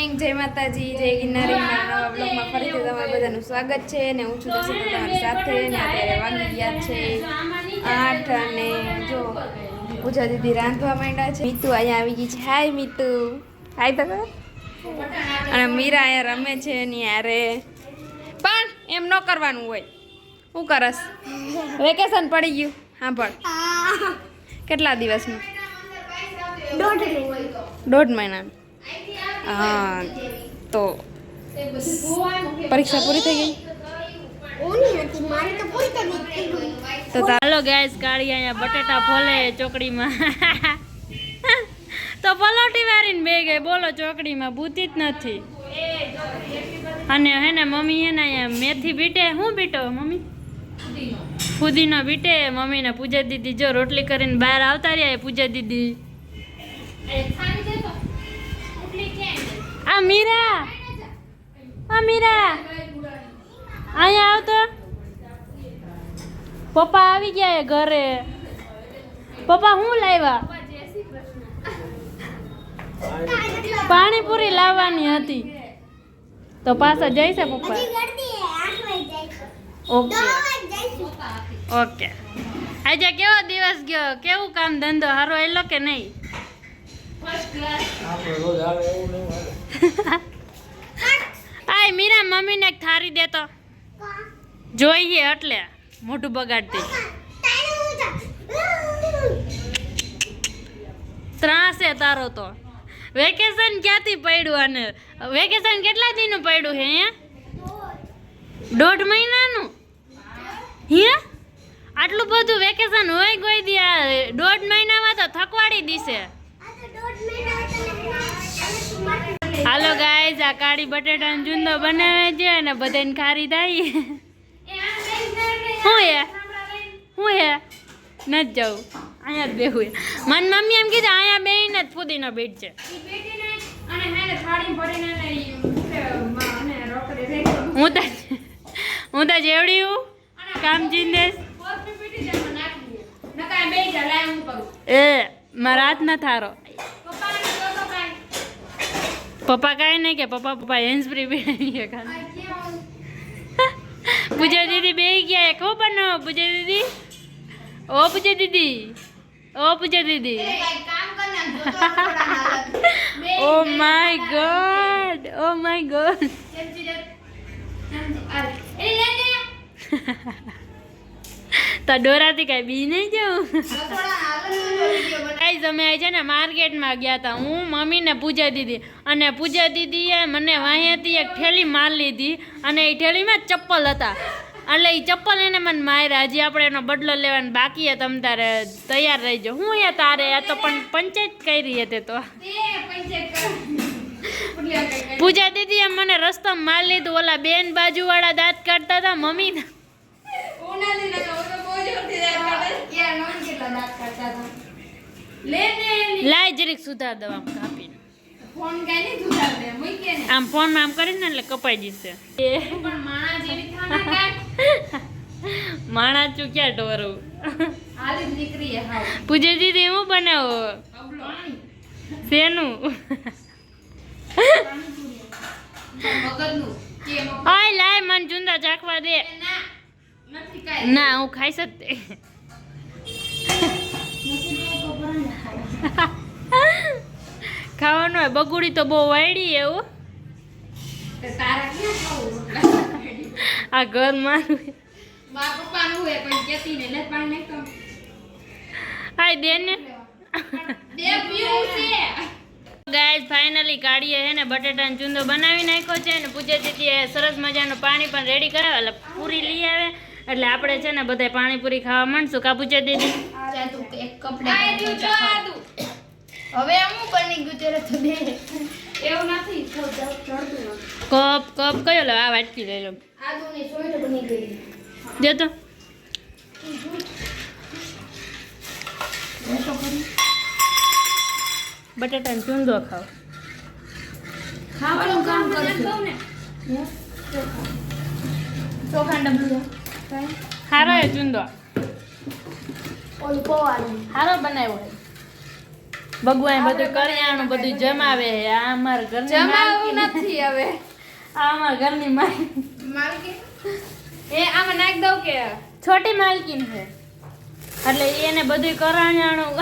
Morning, જય માતાજી, જય ગિરનારી. મારા નવા બ્લોગમાં ફરીથી તમારું બધાનું સ્વાગત છે ને હું છું દર્શિતા તમારી સાથે ને અત્યારે વાગી ગયા છે 8 અને જો પૂજા દીદી રાંધવા માંડ્યા છે. મીતુ અહીંયા આવી ગઈ છે. હાય મીતુ, હાય તો કરો. અને મીરા અહીંયા રમે છે ને યારે, પણ એમ ન કરવાનું હોય. શું કરસ? વેકેશન પડી ગયું. સાંભળ, કેટલા દિવસનું? 1.5 મહિનાનું. હા, તો પરીક્ષા પૂરી થઈ ગઈ. તો હાલો ગાઈસ, કાળી અહીંયા બટેટા ફોલે ચોકડીમાં. તો પલોટી વારીને બે ગઈ, બોલો ચોકડીમાં ભૂતી જ નથી. અને હે ને મમ્મી હે ને અહીંયા મેથી બીટે. શું બીટો મમ્મી? ફુદીનો બીટે. મમ્મી ને પૂજા દીદી જો રોટલી કરીને બહાર આવતા રહ્યા. પૂજા દીદી આ મીરા, આ મીરા અહીંયા આવતો. પપ્પા આવી ગયા ઘરે. પપ્પા શું લાવ્યા? પાણીપુરી લાવવાની હતી તો પાછા જઈશે પપ્પા. Okay okay. આજે કેવો દિવસ ગયો? કેવું કામ ધંધો સારો એલો કે નહીં? આય મીરા, મમ્મીને એક થારી દેતો જોઈએ એટલે મોઢું બગાડતી. ત્રાસે તારો તો. વેકેશન ક્યાંથી પડ્યું? અને વેકેશન કેટલા દિનનું પડ્યું હે? 1.5 મહિનાનું હે? આટલું બધું વેકેશન હોય કોઈ દી? 1.5 મહિનામાં તો થકવાડી દીશે. હાલો ગાઈઝ, આ કાળી બટેટાનો ચૂંદો બનાવે છે અને બધાને ખારી થાય. હું હે નથી જવું, અહીંયા જ બેહું. મને મમ્મી એમ કીધું અહીંયા બેહીને જ ફુદીનો બીટ છે. હું તો જેવડી હું કામ ચીંદેશ. એ મારા હાથ ના થારો. પપ્પા કાંઈ નહીં કે પપ્પા હેન્ડ ફ્રી બેઠી. પૂજા દીદી બે ગયા. ખબર બનાવો પૂજા દીદી? ઓ પૂજા દીદી, ઓ પૂજા દીદી. Oh my god, oh my god. તો ડોરાથી કઈ બી નહીં જાઉં. ગાઈઝ, અમે છે ને માર્કેટમાં ગયા હતા, હું મમ્મી ને પૂજા દીદી. અને પૂજા દીદીએ મને વાંહેથી એક થેલી માર લીધી અને એ થેલીમાં ચપ્પલ હતા. એટલે એ ચપ્પલ એને મને માર્યા. હજી આપણે એનો બદલો લેવાનો બાકી છે. તમ તારે તૈયાર રહીજો. હું એ તારે આ તો પણ પંચાયત કરી હતી. તો પૂજા દીદીએ મને રસ્તામાં માર લીધું. ઓલા બેન બાજુવાળા દાંત કાઢતા હતા. મમ્મી લાય જરીક સુધાર દવા કાપીને. આમ ફોનમાં આમ કરીને એટલે કપાઈ જશે. માણા ચું ક્યાં ઢોરું. પૂજા દીદી હું બનાવો શેનું? ઓય લાય મને ચુંદા ચાખવા દે. ના હું ખાઈશ જ તે. ખાવાનું હોય. બગુડી તો બહુ વાયડી એવું. આ ઘર મારું હાય દે ને. ગાઈઝ, ફાઇનલી કાઢીએ હે ને બટેટાનો ચૂંદો બનાવી નાખ્યો છે. અને પૂજા દીદીએ સરસ મજાનું પાણી પણ રેડી કરાવે. એટલે પૂરી લઈ આવે એટલે આપણે છે ને બધા પાણીપુરી ખાવા માંડશું. કા પૂજા દીદી? હવે હું બની ગયું ત્યારે તો બે એવું નથી. કપ કયો લો? આ વાટકી લઈ લો. આદુની સોય બની ગઈ. દે તો. બટાટાનો ચૂંદો ખાવ. ખાવાનું કામ કરશું ને. ચોખા ડબલું હારો એ ચૂંદો ઓલું પોવાનું હારો બનાવ્યો. ભગવાન બધું કરિયાણું બધું જમાવે છે. આ અમારા ઘરની જમાવું માલકીન. નથી હવે. આ અમારા ઘરની માલકી એ આમાં નાખ દઉં કે છોટી માલકીન છે એટલે એને બધું કરિયાણું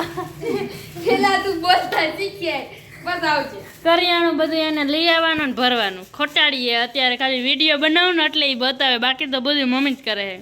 પેલા તું બોલતા શીખ્યા બતાવજે. કરિયાણું બધું એને લઈ આવવાનું ને ભરવાનું. ખોટાડીએ અત્યારે ખાલી વિડીયો બનાવું ને એટલે એ બતાવે, બાકી તો બધું મમ્મી જ કરે છે.